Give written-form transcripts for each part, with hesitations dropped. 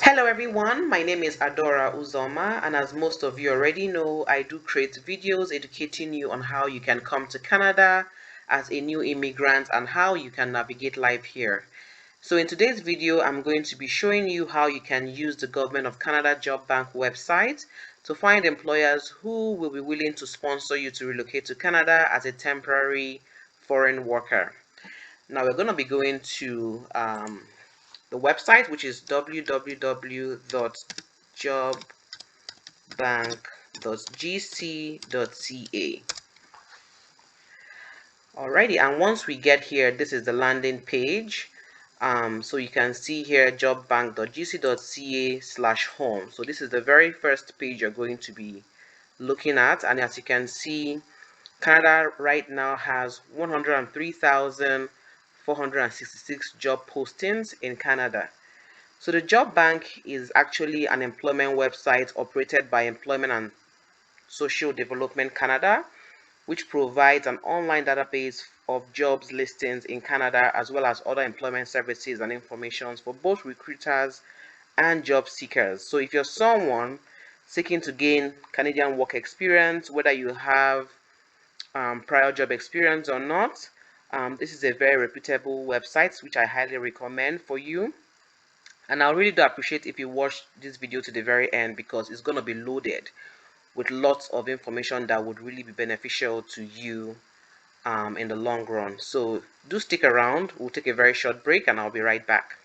Hello everyone, my name is Adora Uzoma, and as most of you already know, I do create videos educating you on how you can come to Canada as a new immigrant and how you can navigate life here. So in today's video, I'm going to be showing you how you can use the Government of Canada Job Bank website to find employers who will be willing to sponsor you to relocate to Canada as a temporary foreign worker. Now we're going to be going to the website, which is www.jobbank.gc.ca. Alrighty, and once we get here, this is the landing page. So you can see here jobbank.gc.ca/home. So this is the very first page you're going to be looking at, and as you can see, Canada right now has 103,466 job postings in Canada. So the Job Bank is actually an employment website operated by Employment and Social Development Canada, which provides an online database of jobs listings in Canada as well as other employment services and information for both recruiters and job seekers. So if you're someone seeking to gain Canadian work experience, whether you have prior job experience or not, this is a very reputable website which I highly recommend for you. And I really do appreciate if you watch this video to the very end, because it's going to be loaded with lots of information that would really be beneficial to you in the long run. So do stick around. We'll take a very short break and I'll be right back.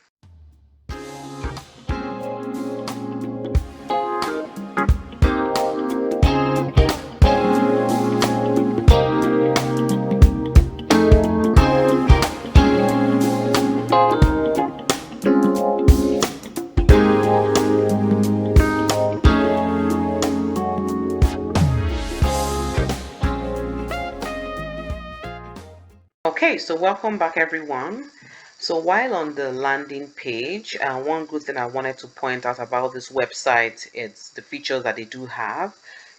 Okay, so welcome back everyone. So while on the landing page, one good thing I wanted to point out about this website is the features that they do have.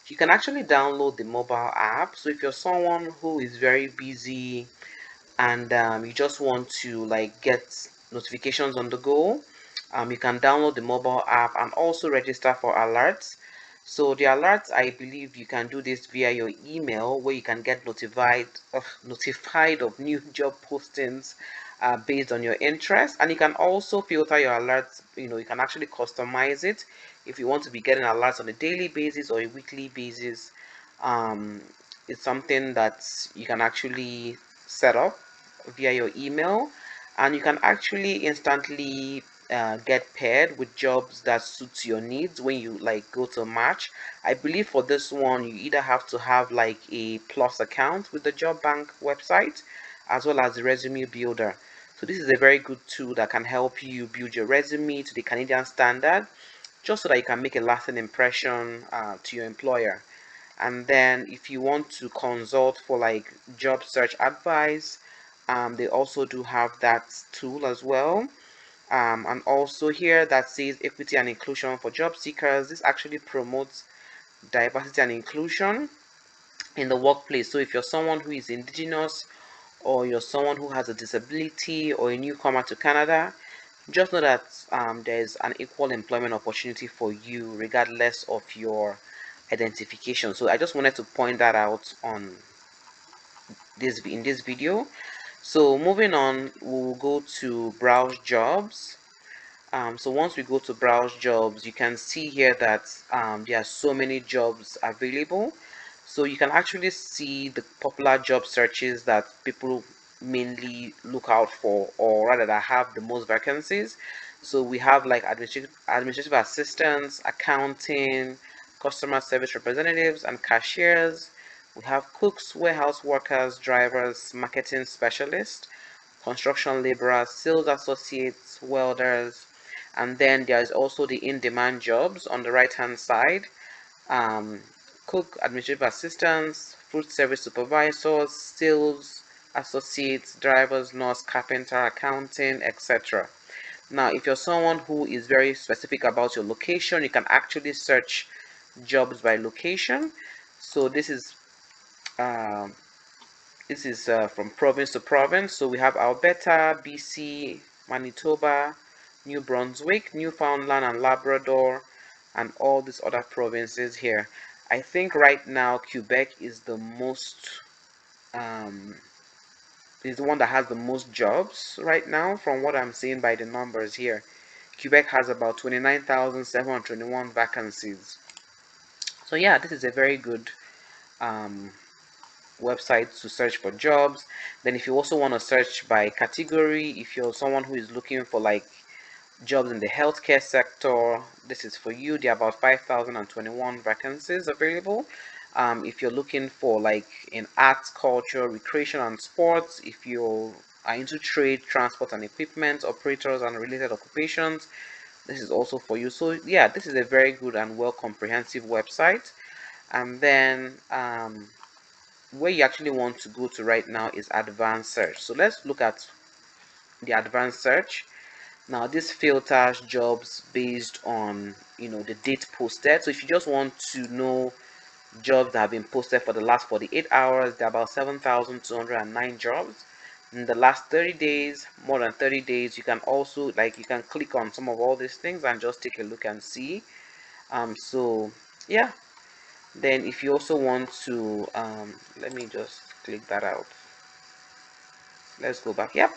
You can actually download the mobile app. So if you're someone who is very busy and you just want to like get notifications on the go, you can download the mobile app and also register for alerts. So the alerts, I believe you can do this via your email, where you can get notified of new job postings based on your interest. And you can also filter your alerts. You can actually customize it if you want to be getting alerts on a daily basis or a weekly basis. um, it's something that you can actually set up via your email, and you can actually instantly get paired with jobs that suits your needs when you like go to match. I believe for this one you either have to have like a plus account with the job bank website as well as the resume builder. So this is a very good tool that can help you build your resume to the Canadian standard, just so that you can make a lasting impression to your employer. And then if you want to consult for like job search advice, they also do have that tool as well. And also here that says equity and inclusion for job seekers. This actually promotes diversity and inclusion in the workplace. So if you're someone who is indigenous, or you're someone who has a disability, or a newcomer to Canada, just know that there's an equal employment opportunity for you regardless of your identification. So I just wanted to point that out on this video. So moving on, we'll go to browse jobs. So once we go to browse jobs, you can see here that there are so many jobs available. So you can actually see the popular job searches that people mainly look out for, or rather that have the most vacancies. So we have like administrative assistants, accounting, customer service representatives, and cashiers. We have cooks, warehouse workers, drivers, marketing specialists, construction laborers, sales associates, welders, and then there is also the in-demand jobs on the right hand side. um, Cook, administrative assistants, food service supervisors, sales associates, drivers, nurse, carpenter, accounting, etc. Now if you're someone who is very specific about your location, you can actually search jobs by location. So um, this is from province to province. So we have Alberta, BC, Manitoba, New Brunswick, Newfoundland and Labrador, and all these other provinces here. I think right now Quebec um, is the one that has the most jobs right now from what I'm seeing by the numbers here. Quebec has about 29,721 vacancies. So yeah, this is a very good um, website to search for jobs. Then if you also want to search by category, if you're someone who is looking for like jobs in the healthcare sector, this is for you. There are about 5,021 vacancies available. If you're looking for like in arts, culture, recreation and sports, if you are into trade, transport and equipment, operators and related occupations, this is also for you. So yeah, this is a very good and well comprehensive website. And then where you actually want to go to right now is advanced search. So let's look at the advanced search. Now this filters jobs based on the date posted. So if you just want to know jobs that have been posted for the last 48 hours, there are about 7,209 jobs. In the last 30 days, more than 30 days, you can also you can click on some of all these things and just take a look and see. So yeah, then if you also want to let me just click that out. Let's go back. Yep.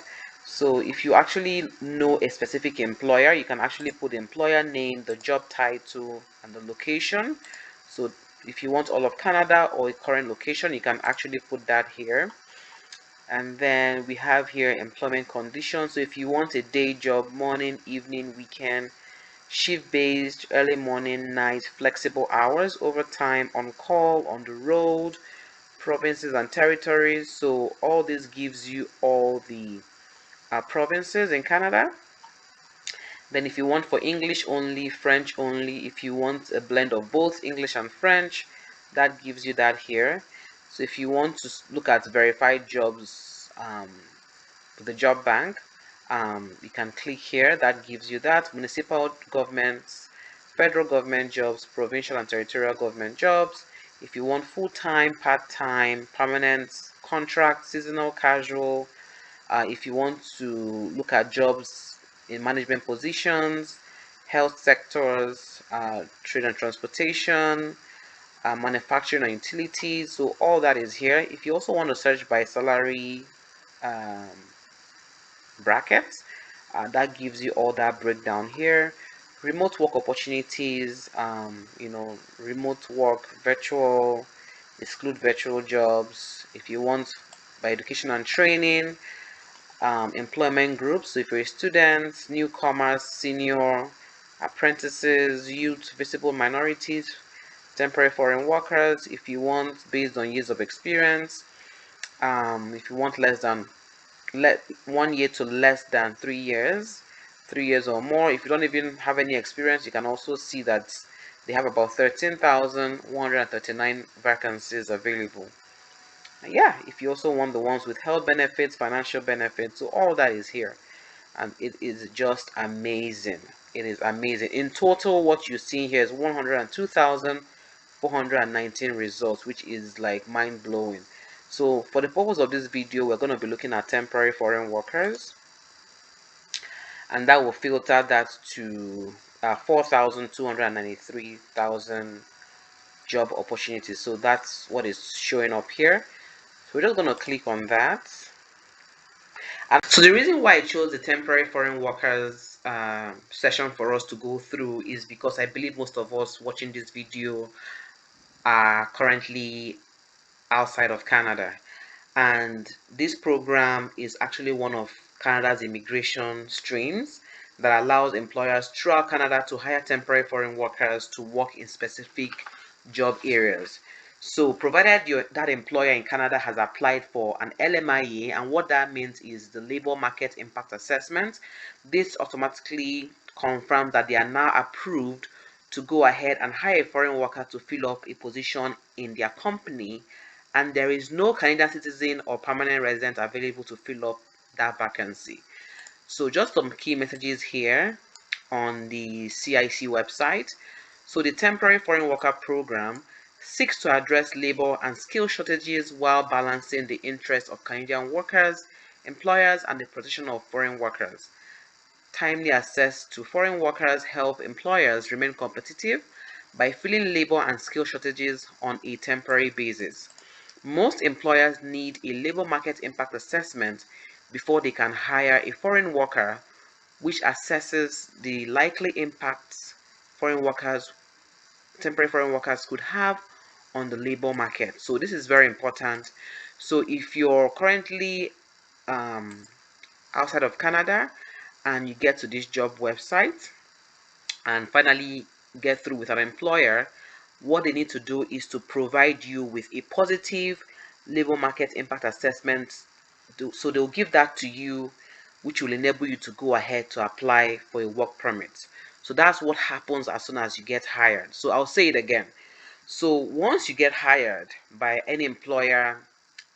So if you actually know a specific employer, you can actually put the employer name, the job title, and the location. So if you want all of Canada or a current location, you can actually put that here. And then we have here employment conditions. So if you want a day job, morning, evening, weekend, shift based, early morning, night, flexible hours, overtime, on call, on the road, provinces and territories. So all this gives you all the provinces in Canada. Then if you want for English only, French only, if you want a blend of both English and French, that gives you that here. So if you want to look at verified jobs for the job bank, you can click here. That gives you that. Municipal governments, federal government jobs, provincial and territorial government jobs. If you want full-time, part-time, permanent, contract, seasonal, casual, if you want to look at jobs in management positions, health sectors, trade and transportation, manufacturing and utilities, so all that is here. If you also want to search by salary um, brackets, that gives you all that breakdown here. Remote work opportunities, remote work, virtual, exclude virtual jobs. If you want by education and training, employment groups. So if you're a student, newcomers, senior, apprentices, youth, visible minorities, temporary foreign workers. If you want based on years of experience, if you want less than 1 year to less than 3 years, 3 years or more. If you don't even have any experience, you can also see that they have about 13,139 vacancies available. Yeah, if you also want the ones with health benefits, financial benefits, so all that is here, and it is just amazing. It is amazing. In total, what you see here is 102,419 results, which is like mind-blowing. So for the purpose of this video, we're going to be looking at temporary foreign workers, and that will filter that to 4,293,000 job opportunities. So that's what is showing up here. So we're just going to click on that. And so the reason why I chose the temporary foreign workers session for us to go through is because I believe most of us watching this video are currently outside of Canada. And this program is actually one of Canada's immigration streams that allows employers throughout Canada to hire temporary foreign workers to work in specific job areas. So provided that employer in Canada has applied for an LMIA, and what that means is the Labor Market Impact Assessment, this automatically confirms that they are now approved to go ahead and hire a foreign worker to fill up a position in their company, and there is no Canadian citizen or permanent resident available to fill up that vacancy. So just some key messages here on the CIC website. So the temporary foreign worker program seeks to address labor and skill shortages while balancing the interests of Canadian workers, employers, and the protection of foreign workers. timely access to foreign workers help employers remain competitive by filling labor and skill shortages on a temporary basis. Most employers need a labor market impact assessment before they can hire a foreign worker, which assesses the likely impacts foreign workers, temporary foreign workers could have on the labor market. So this is very important. So if you're currently um, outside of Canada and you get to this job website and finally get through with an employer, what they need to do is to provide you with a positive labor market impact assessment. So they'll give that to you, which will enable you to go ahead to apply for a work permit. So that's what happens as soon as you get hired. So I'll say it again. So once you get hired by any employer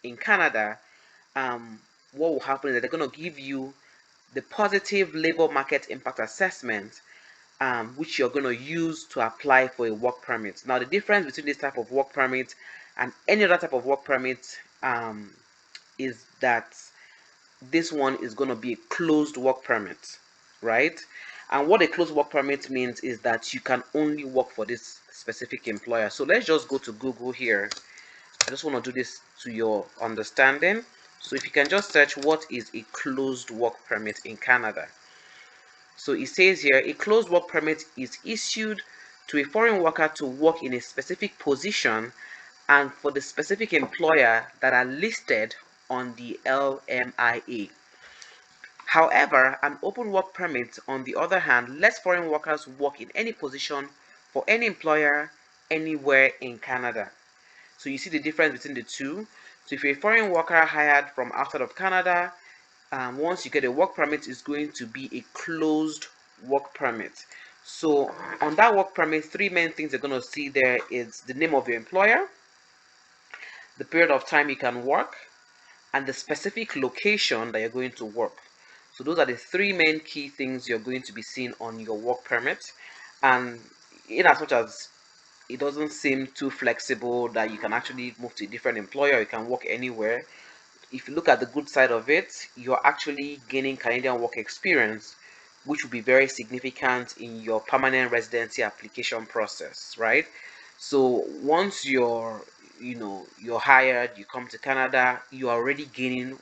in Canada, what will happen is that they're going to give you the positive labor market impact assessment, which you're going to use to apply for a work permit. Now, the difference between this type of work permit and any other type of work permit is that this one is going to be a closed work permit, right? And what a closed work permit means is that you can only work for this specific employer. So let's just go to Google here. I just want to do this to your understanding. So if you can just search what is a closed work permit in Canada. So it says here, a closed work permit is issued to a foreign worker to work in a specific position and for the specific employer that are listed on the LMIA. However, an open work permit, on the other hand, lets foreign workers work in any position for any employer anywhere in Canada. So you see the difference between the two. So if you're a foreign worker hired from outside of Canada, once you get a work permit, it's going to be a closed work permit. So on that work permit, three main things you're going to see there is the name of your employer, the period of time you can work, and the specific location that you're going to work. So those are the three main key things you're going to be seeing on your work permit. And in as much as it doesn't seem too flexible that you can actually move to a different employer, you can work anywhere, if you look at the good side of it, you're actually gaining Canadian work experience, which will be very significant in your permanent residency application process, right? So once you're hired, you come to Canada, you are already gaining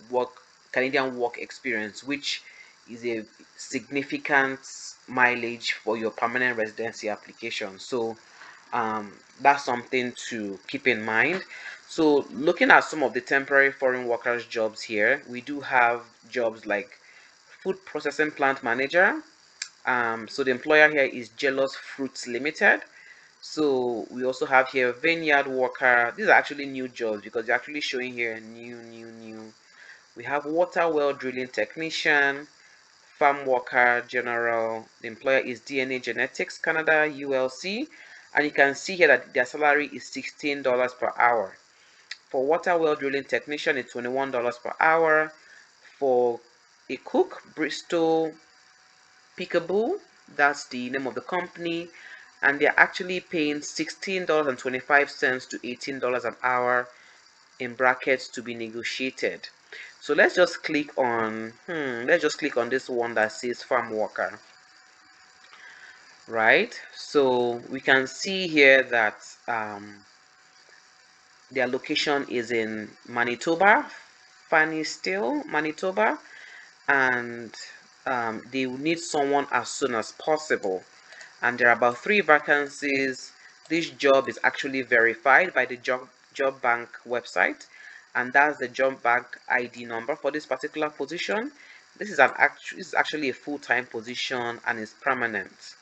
Canadian work experience, which is a significant mileage for your permanent residency application. So that's something to keep in mind. So looking at some of the temporary foreign workers jobs here, we do have jobs like food processing plant manager. So the employer here is Jealous Fruits Limited. So we also have here vineyard worker. These are actually new jobs because they're actually showing here new. We have water well drilling technician, farm worker general. The employer is DNA Genetics Canada ULC, and you can see here that their salary is $16 per hour. For water well drilling technician, it's $21 per hour. For a cook, Bristol Peekaboo, that's the name of the company, and they're actually paying $16.25 to $18 an hour, in brackets to be negotiated. So let's just click on this one that says farm worker, right? So we can see here that their location is in Manitoba, Fanny Still, Manitoba, and they will need someone as soon as possible. And there are about 3 vacancies. This job is actually verified by the job bank website, and that's the job bank ID number for this particular position. This is actually a full-time position and is permanent.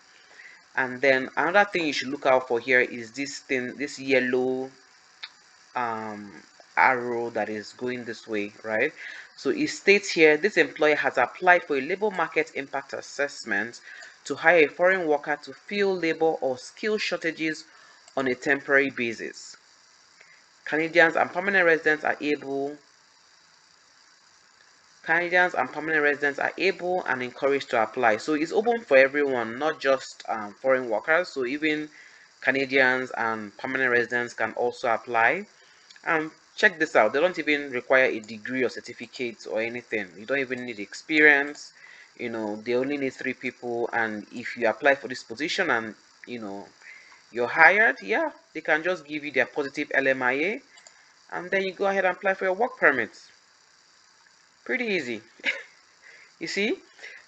And then another thing you should look out for here is this yellow um, arrow that is going this way, right? So it states here this employer has applied for a labor market impact assessment to hire a foreign worker to fill labor or skill shortages on a temporary basis. Canadians and permanent residents are able and encouraged to apply. So it's open for everyone, not just foreign workers. So even Canadians and permanent residents can also apply. Check this out. They don't even require a degree or certificate or anything. You don't even need experience. they only need 3 people, and if you apply for this position and you know you're hired, yeah, they can just give you their positive LMIA, and then you go ahead and apply for your work permit. Pretty easy. You see?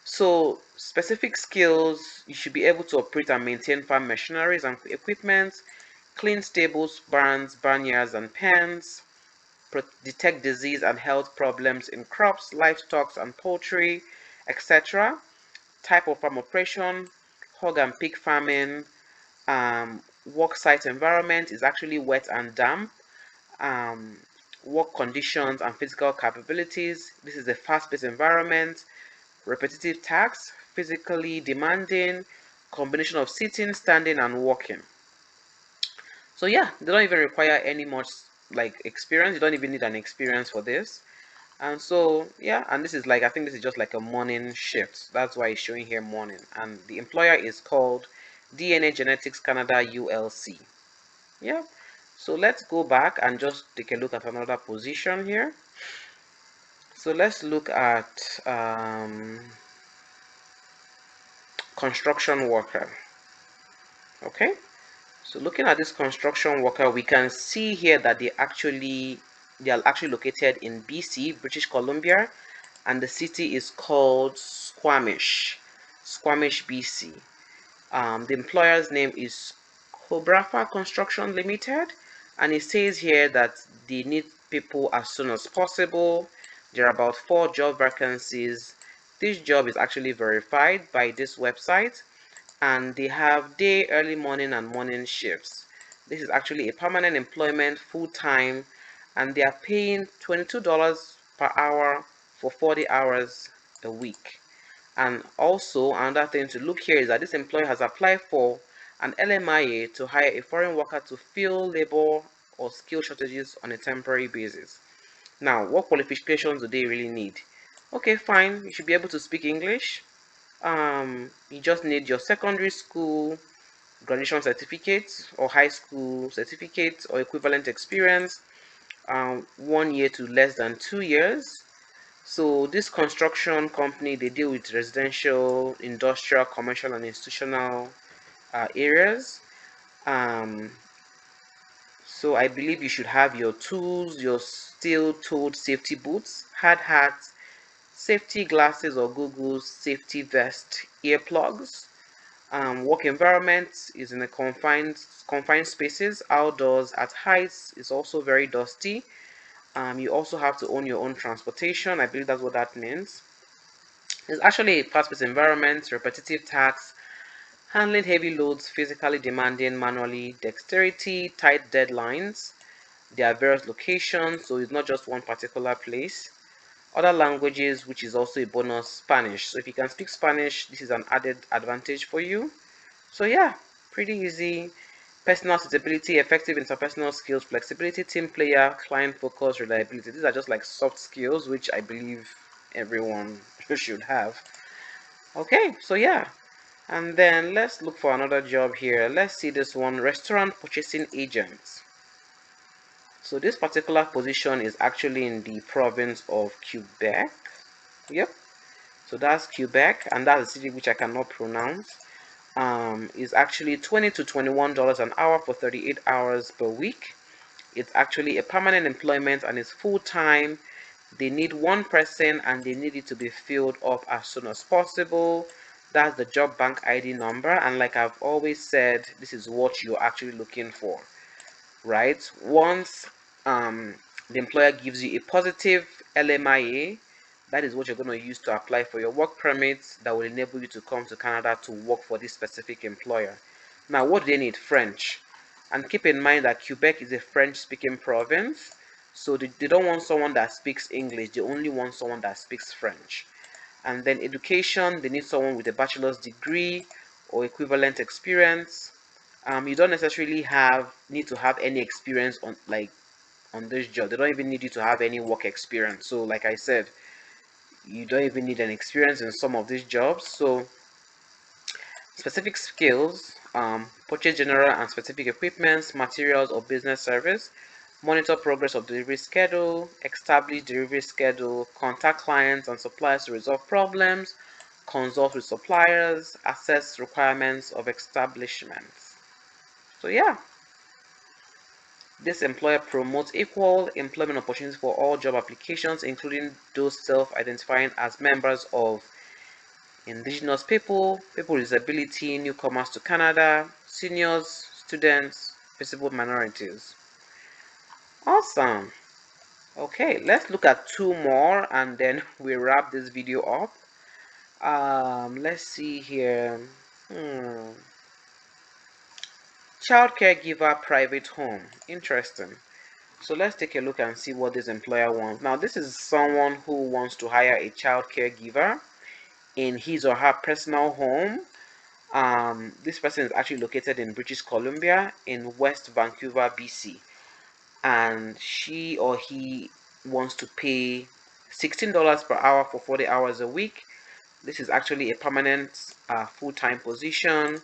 So specific skills: you should be able to operate and maintain farm machineries and equipment, clean stables, barns, barnyards, and pens, detect disease and health problems in crops, livestock, and poultry, etc. Type of farm operation: hog and pig farming. Work site environment is actually wet and damp. Um, Work conditions and physical capabilities: this is a fast-paced environment, repetitive tasks, physically demanding, combination of sitting, standing, and walking. So yeah, they don't even require any much like experience. You don't even need an experience for this. And so yeah, and this is like, I think this is just like a morning shift. That's why it's showing here morning. And the employer is called DNA Genetics Canada ULC. Yeah. So let's go back and just take a look at another position here. So let's look at construction worker. Okay. So looking at this construction worker, we can see here that they are actually located in BC, British Columbia, and the city is called Squamish, BC. The employer's name is Cobrafa Construction Limited, and it says here that they need people as soon as possible. There are about 4 job vacancies. This job is actually verified by this website, and they have day, early morning, and morning shifts. This is actually a permanent employment, full time, and they are paying $22 per hour for 40 hours a week. And also, another thing to look here is that this employer has applied for an LMIA to hire a foreign worker to fill labor or skill shortages on a temporary basis. Now, what qualifications do they really need? Okay, fine. You should be able to speak English. You just need your secondary school graduation certificate or high school certificate or equivalent experience, 1 year to less than 2 years. So this construction company, they deal with residential, industrial, commercial, and institutional areas. Um, so I believe you should have your tools, your steel-toed safety boots, hard hats, safety glasses or goggles, safety vest, earplugs. Work environment is in a confined spaces, outdoors, at heights. It's also very dusty. You also have to own your own transportation. I believe that's what that means. It's actually a fast-paced environment, repetitive tasks, handling heavy loads, physically demanding, manually, dexterity, tight deadlines. There are various locations, so it's not just one particular place. Other languages, which is also a bonus: Spanish. So if you can speak Spanish, this is an added advantage for you. So yeah, pretty easy. Personal suitability, effective interpersonal skills, flexibility, team player, client focus, reliability. These are just like soft skills, which I believe everyone should have. Okay, so yeah. And then let's look for another job here. Let's see this one: restaurant purchasing agent. So this particular position is actually in the province of Quebec. Yep. So that's Quebec, and that's a city which I cannot pronounce. Is actually $20 to $21 an hour for 38 hours per week. It's actually a permanent employment and it's full time. They need one person and they need it to be filled up as soon as possible. That's the job bank ID number, and like I've always said, this is what you're actually looking for, right? Once the employer gives you a positive LMIA, that is what you're going to use to apply for your work permit that will enable you to come to Canada to work for this specific employer. Now, what do they need? French. And keep in mind that Quebec is a French speaking province, so they don't want someone that speaks English, they only want someone that speaks French. And then education, they need someone with a bachelor's degree or equivalent experience. You don't necessarily need to have any experience on this job. They don't even need you to have any work experience. So like I said, you don't even need an experience in some of these jobs. So specific skills: purchase general and specific equipments, materials, or business service, monitor progress of delivery schedule, establish delivery schedule, contact clients and suppliers to resolve problems, consult with suppliers, assess requirements of establishments. So yeah, this employer promotes equal employment opportunities for all job applications, including those self-identifying as members of indigenous people, people with disability, newcomers to Canada, seniors, students, visible minorities. Awesome. Okay, let's look at two more and then we wrap this video up. Let's see here. Child caregiver private home. Interesting. So let's take a look and see what this employer wants. Now, this is someone who wants to hire a child caregiver in his or her personal home. This person is actually located in British Columbia in West Vancouver, BC. And she or he wants to pay $16 per hour for 40 hours a week. This is actually a permanent full-time position.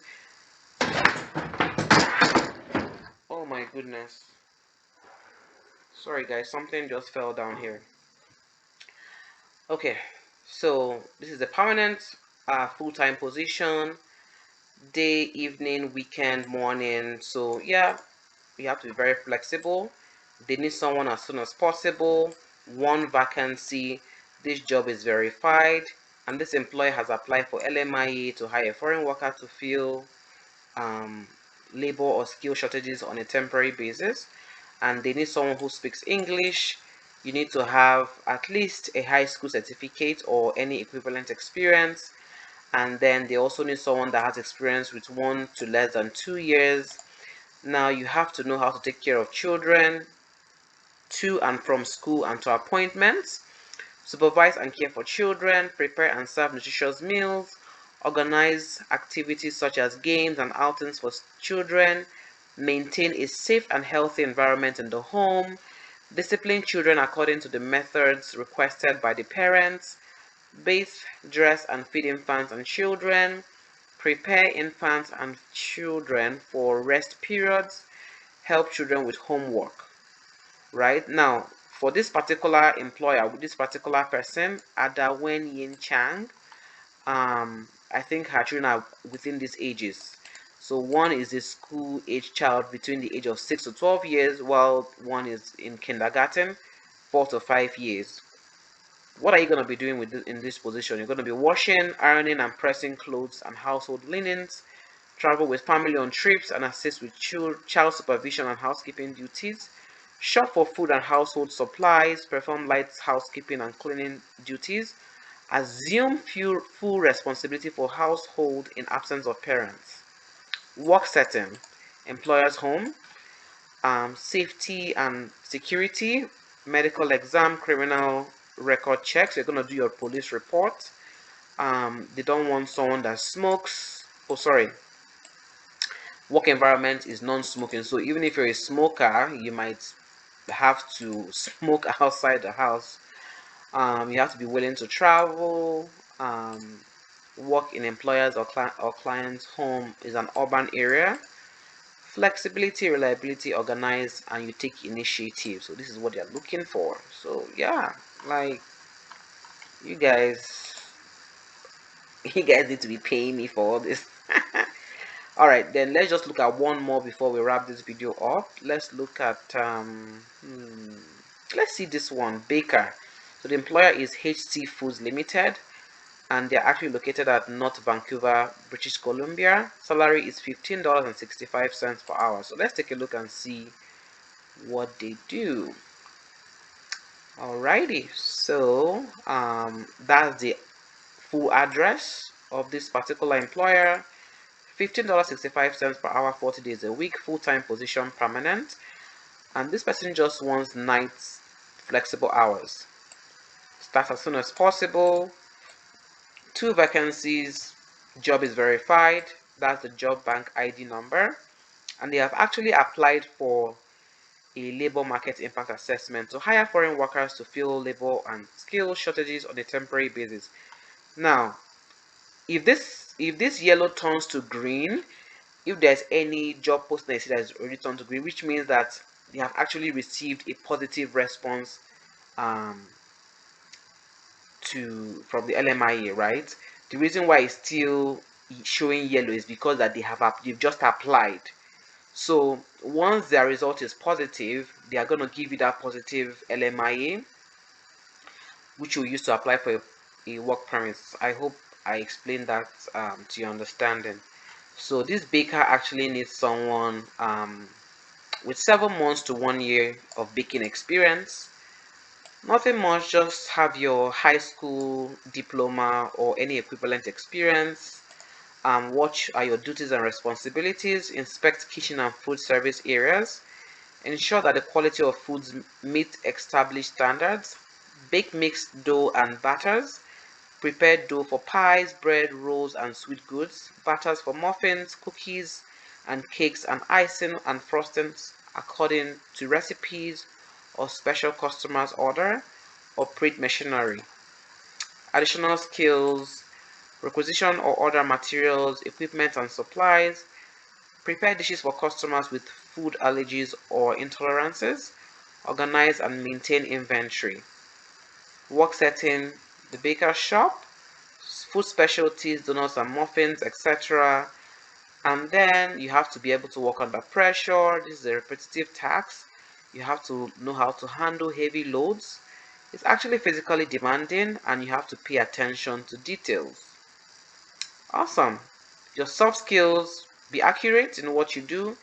Oh my goodness. Sorry guys, something just fell down here. Okay, so this is a permanent full-time position, day, evening, weekend, morning. So yeah, you have to be very flexible. They need someone as soon as possible. One vacancy. This job is verified, and this employer has applied for LMIA to hire a foreign worker to fill um, labor or skill shortages on a temporary basis. And they need someone who speaks English. You need to have at least a high school certificate or any equivalent experience. And then they also need someone that has experience with 1 to less than 2 years. Now you have to know how to take care of children to and from school and to appointments, supervise and care for children, prepare and serve nutritious meals, organize activities such as games and outings for children, maintain a safe and healthy environment in the home, discipline children according to the methods requested by the parents, bathe, dress, and feed infants and children, prepare infants and children for rest periods, help children with homework. Right now, for this particular employer, with this particular person, Ada Wen Yin Chang, I think her children are within these ages. So one is a school age child between the age of 6 to 12 years, while one is in kindergarten, 4 to 5 years. What are you going to be doing with in this position? You're going to be washing, ironing, and pressing clothes and household linens, travel with family on trips and assist with child supervision and housekeeping duties, shop for food and household supplies, perform light housekeeping and cleaning duties, assume full responsibility for household in absence of parents. Work setting, employer's home, safety and security, medical exam, criminal record checks. You're going to do your police report. They don't want someone that smokes. Oh, sorry. Work environment is non-smoking. So even if you're a smoker, you might have to smoke outside the house. You have to be willing to travel. Work in employers or clients' home is an urban area. Flexibility, reliability, organized, and you take initiative. So this is what they're looking for. So yeah, like you guys, you guys need to be paying me for all this. All right, then let's just look at one more before we wrap this video up. Let's look at let's see this one, baker. So the employer is HC Foods Limited, and they're actually located at North Vancouver, British Columbia. Salary is $15.65 per hour. So let's take a look and see what they do. Alrighty, so that's the full address of this particular employer. $15.65 per hour, 40 days a week, full-time position, permanent. And this person just wants nights, flexible hours. Start as soon as possible. 2 vacancies, job is verified. That's the job bank ID number. And they have actually applied for a labor market impact assessment to hire foreign workers to fill labor and skill shortages on a temporary basis. Now, if this yellow turns to green, if there's any job posting that is already turned to green, which means that they have actually received a positive response from the LMIA, right? The reason why it's still showing yellow is because that they've just applied. So once their result is positive, they are going to give you that positive LMIA, which you use to apply for a work permit. I hope I explained that to your understanding. So this baker actually needs someone with 7 months to 1 year of baking experience. Nothing much, just have your high school diploma or any equivalent experience. What are your duties and responsibilities? Inspect kitchen and food service areas. Ensure that the quality of foods meet established standards. Bake mixed dough and batters. Prepare dough for pies, bread, rolls, and sweet goods. Batters for muffins, cookies, and cakes, and icing and frostings according to recipes or special customers' order. Operate machinery. Additional skills: requisition or order materials, equipment, and supplies. Prepare dishes for customers with food allergies or intolerances. Organize and maintain inventory. Work setting: the baker's shop, food specialties, donuts and muffins, etc. And then you have to be able to work under pressure. This is a repetitive task. You have to know how to handle heavy loads. It's actually physically demanding and you have to pay attention to details. Awesome. Your soft skills: be accurate in what you do,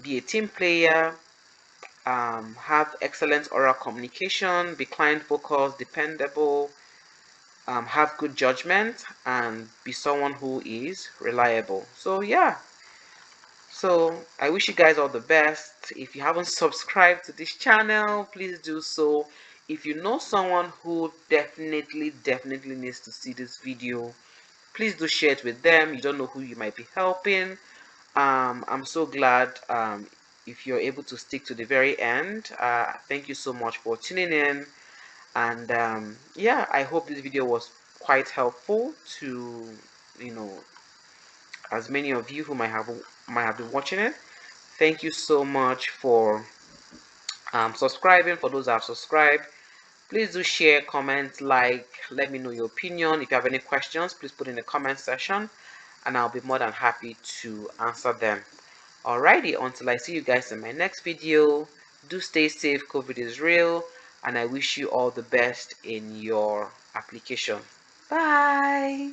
be a team player, have excellent oral communication, be client focused, dependable, have good judgment, and be someone who is reliable. So yeah, so I wish you guys all the best. If you haven't subscribed to this channel, please do so. If you know someone who definitely needs to see this video, please do share it with them. You don't know who you might be helping. I'm so glad if you're able to stick to the very end. Thank you so much for tuning in. And yeah, I hope this video was quite helpful to, you know, as many of you who might have been watching it. Thank you so much for subscribing. For those that have subscribed, please do share, comment, like, let me know your opinion. If you have any questions, please put in the comment section and I'll be more than happy to answer them. Alrighty, until I see you guys in my next video, do stay safe. COVID is real, and I wish you all the best in your application. Bye.